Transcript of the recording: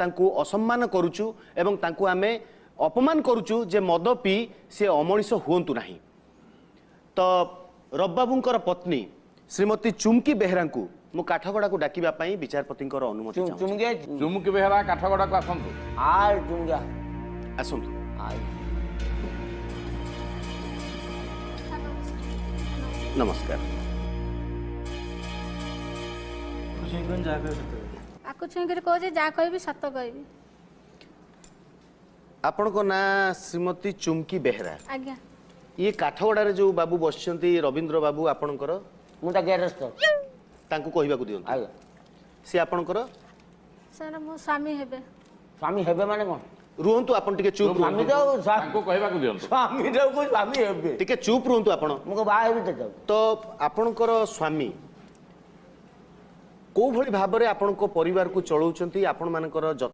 तांकु असम्मान करूचु एवं तांकु आमे अपमान करूचु जे मद पी से अमनिष हुंतु नाही। तो रब्बाबूंकर पत्नी श्रीमती चुमकी बेहरा को मु काठगड़ा को डाकिबा पई विचारपति अनुमति चाहूँ। चुमकी बेहरा काठगड़ा को आसंतु आसंतु। नमस्कार। आकु छुईकर कहूँ जा कह सत कह आपण को ना श्रीमती चुमकी बेहरा आज्ञा ये काठगड़ा जो बाबू बसचंती रवींद्र बाबू आपणकर मुटा गेरस्त तांको कहबा को दियंतु आगे से आपणकर सर मो स्वामी हेबे। स्वामी हेबे माने कोन रुहंतु आपण टिके चुप स्वामी रुहंतु तो तांको कहबा को दियंतु स्वामी तो को स्वामी हेबे टिके चुप रुहंतु आपण मुको बा हेबे तो आपणकर स्वामी को भली भाबरे आपणको परिवार को चलाउचंती आपण मानकर